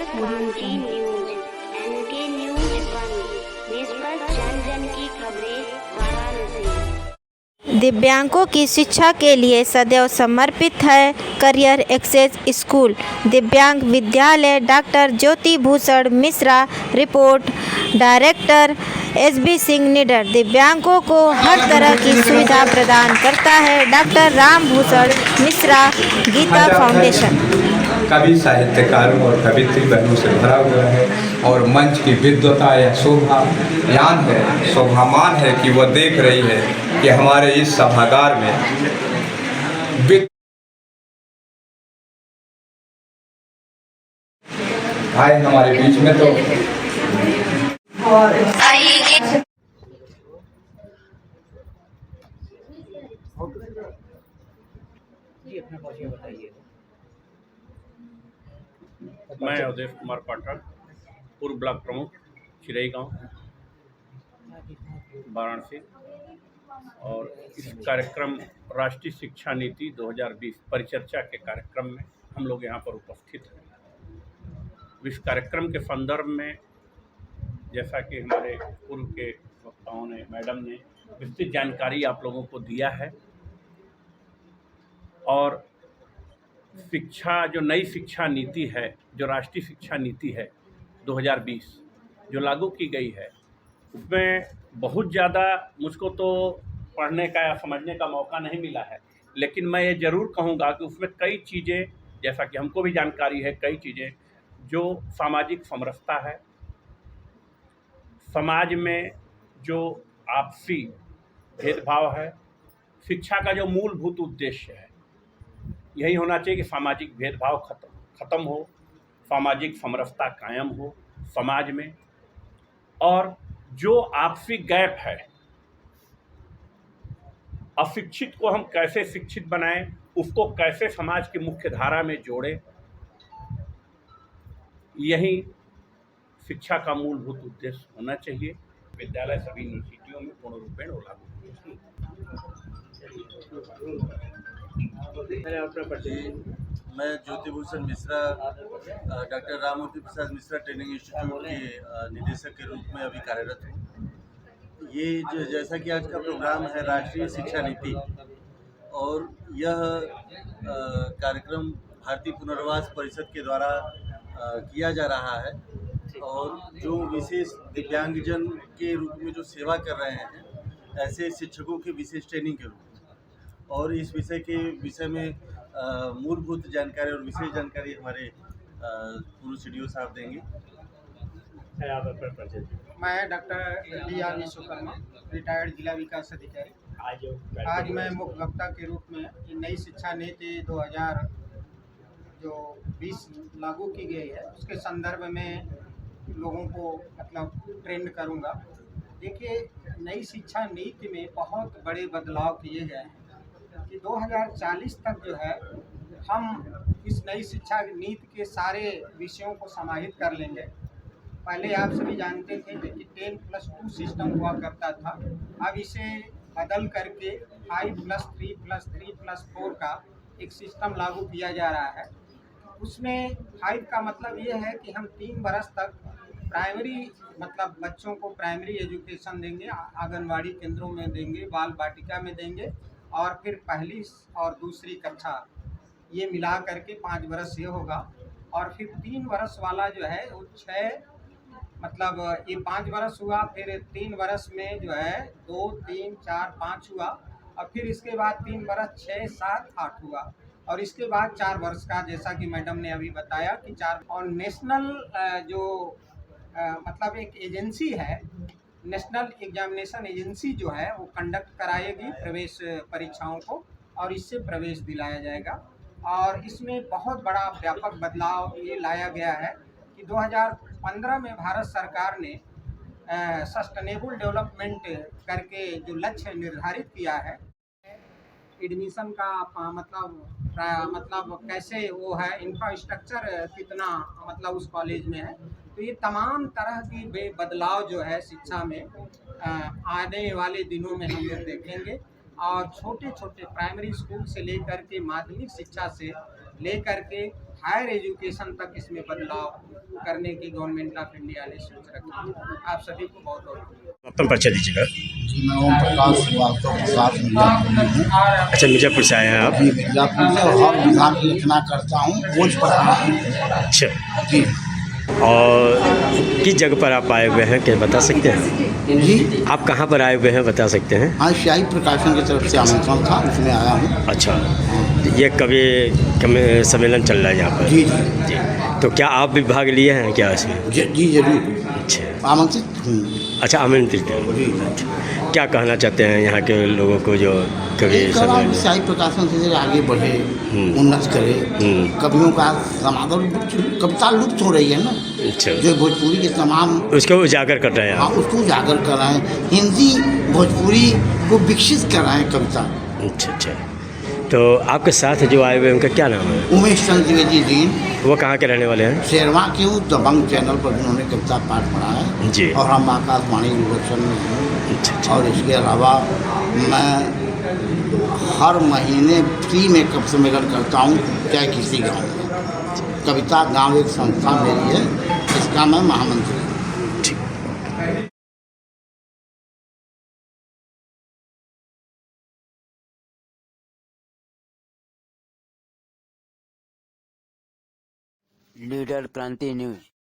N K news, N K news 1, निष्पक्ष जन जन की खबरें, वाराणसी। दिव्यांगों की शिक्षा के लिए सदैव समर्पित है करियर एक्सेस स्कूल दिव्यांग विद्यालय। Doctor Jyoti Bhushan Mishra report. Director SB Singh निडर दिव्यांगों को हर तरह की सुविधा प्रदान करता है। Doctor Ram Bhushan Mishra Geeta foundation. कवि साहित्यकारों और कवित्री बहनों से भरा हुआ है और मंच की विद्वता या शोभायान है, शोभामान है कि वह देख रही है कि हमारे इस सभागार में आए हमारे बीच में। तो मैं अवधेश कुमार पाठक, पूर्व ब्लॉक प्रमुख चिरई गांव वाराणसी, और इस कार्यक्रम राष्ट्रीय शिक्षा नीति 2020 परिचर्चा के कार्यक्रम में हम लोग यहाँ पर उपस्थित हैं। इस कार्यक्रम के संदर्भ में जैसा कि हमारे पूर्व के वक्ताओं ने, मैडम ने विस्तृत जानकारी आप लोगों को दिया है, और शिक्षा जो नई शिक्षा नीति है, जो राष्ट्रीय शिक्षा नीति है 2020 जो लागू की गई है, उसमें बहुत ज़्यादा मुझको तो पढ़ने का या समझने का मौका नहीं मिला है, लेकिन मैं ये ज़रूर कहूँगा कि उसमें कई चीज़ें, जैसा कि हमको भी जानकारी है, कई चीज़ें जो सामाजिक समरसता है, समाज में जो आपसी भेदभाव है, शिक्षा का जो मूलभूत उद्देश्य है यही होना चाहिए कि सामाजिक भेदभाव खत्म हो, सामाजिक समरसता कायम हो समाज में, और जो आपसी गैप है, अशिक्षित को हम कैसे शिक्षित बनाएं, उसको कैसे समाज की मुख्य धारा में जोड़ें, यही शिक्षा का मूलभूत उद्देश्य होना चाहिए। विद्यालय सभी यूनिवर्सिटियों में पूर्ण रूपेण लागू। मैं ज्योति भूषण मिश्रा, डॉक्टर राममूर्ति प्रसाद मिश्रा ट्रेनिंग इंस्टीट्यूट के निदेशक के रूप में अभी कार्यरत हूँ। ये जो जैसा कि आज का प्रोग्राम है राष्ट्रीय शिक्षा नीति, और यह कार्यक्रम भारतीय पुनर्वास परिषद के द्वारा किया जा रहा है, और जो विशेष दिव्यांगजन के रूप में जो सेवा कर रहे हैं ऐसे शिक्षकों की विशेष ट्रेनिंग के रूप में, और इस विषय में मूलभूत जानकारी और विशेष जानकारी हमारे पूर्व CDO साहब देंगे। मैं डॉक्टर DR विश्वकर्मा, रिटायर्ड जिला विकास अधिकारी। आज मैं मुख्य वक्ता के रूप में नई शिक्षा नीति 2020 लागू की गई है उसके संदर्भ में लोगों को मतलब ट्रेंड करूंगा। देखिए, नई शिक्षा नीति में बहुत बड़े बदलाव किए गए हैं कि 2040 तक जो है हम इस नई शिक्षा नीति के सारे विषयों को समाहित कर लेंगे। पहले आप सभी जानते थे कि 10+2 सिस्टम हुआ करता था, अब इसे बदल करके 5+3+3+4 का एक सिस्टम लागू किया जा रहा है। उसमें 5 का मतलब ये है कि हम 3 बरस तक प्राइमरी मतलब बच्चों को प्राइमरी एजुकेशन देंगे, आंगनवाड़ी केंद्रों में देंगे, बाल वाटिका में देंगे, और फिर पहली और दूसरी कक्षा ये मिला करके 5 बरस ये होगा। और फिर 3 बरस वाला जो है वो 6 मतलब ये 5 बरस हुआ, फिर 3 बरस में जो है 2, 3, 4, 5 हुआ, और फिर इसके बाद 3 बरस 6, 7, 8 हुआ, और इसके बाद 4 वर्ष का, जैसा कि मैडम ने अभी बताया कि 4। और नेशनल जो मतलब एक एजेंसी है, नेशनल एग्जामिनेशन एजेंसी जो है वो कंडक्ट कराएगी प्रवेश परीक्षाओं को, और इससे प्रवेश दिलाया जाएगा। और इसमें बहुत बड़ा व्यापक बदलाव ये लाया गया है कि 2015 में भारत सरकार ने सस्टेनेबल डेवलपमेंट करके जो लक्ष्य निर्धारित किया है, एडमिशन का मतलब कैसे वो है, इंफ्रास्ट्रक्चर कितना मतलब उस कॉलेज में है, तो ये तमाम तरह की बदलाव जो है शिक्षा में आने वाले दिनों में हम लोग देखेंगे। और छोटे छोटे प्राइमरी स्कूल से लेकर के माध्यमिक शिक्षा से लेकर के हायर एजुकेशन तक इसमें बदलाव करने की गवर्नमेंट ऑफ इंडिया ने सोच रखी है। आप सभी को बहुत बहुत अपना परिचय दीजिएगा। जी मैं ओम प्रकाश श्रीवास्तव प्रसाद मिर्जापुर में हूँ। अच्छा, मिर्जापुर से आए हैं आप? जी मिर्जापुर से, और हर विभाग की रचना करता हूँ, खोज पढ़ाना हूँ। अच्छा, जी और किस जगह पर आप आए हुए हैं, क्या बता सकते हैं? जी आप कहाँ पर आए हुए हैं, बता सकते हैं? हाँ, शाही प्रकाशन की तरफ से आमंत्रण था, उसमें आया हूँ। अच्छा, ये कभी सम्मेलन चल रहा है यहाँ पर? जी जी जी, तो क्या आप भी भाग लिए हैं क्या इसमें? जी जरूर अच्छा, आमंत्रित हूँ। अच्छा, आमंत्रित हैं। जी क्या कहना चाहते हैं यहाँ के लोगों को जो कभी एक सम्मेलन? शाही प्रकाशन से आगे बढ़े, उन्नत करे। कवियों का समाधान, कविता लुप्त हो रही है ना, अच्छा, जो भोजपुरी के तमाम, उसको उजागर कर रहे हैं हाँ आप? उसको उजागर कर रहे हैं, हिंदी भोजपुरी को विकसित कर रहे हैं कविता। अच्छा अच्छा, तो आपके साथ जो आए हुए हैं उनका क्या नाम है? उमेश चंद्र द्विवेदी दीन, वो कहाँ के रहने वाले हैं? शेरवा के हूँ, दबंग चैनल पर उन्होंने कविता पाठ पढ़ा है जी। और हम आकाशवाणी दूरदर्शन में हूँ। अच्छा अच्छा, और इसके अलावा मैं हर महीने फ्री में कब सम्मेलन करता हूँ, चाहे किसी गांव में। कविता गांव एक संस्था मेरी है, इसका मैं महामंत्री हूँ। लीडर क्रांति न्यूज।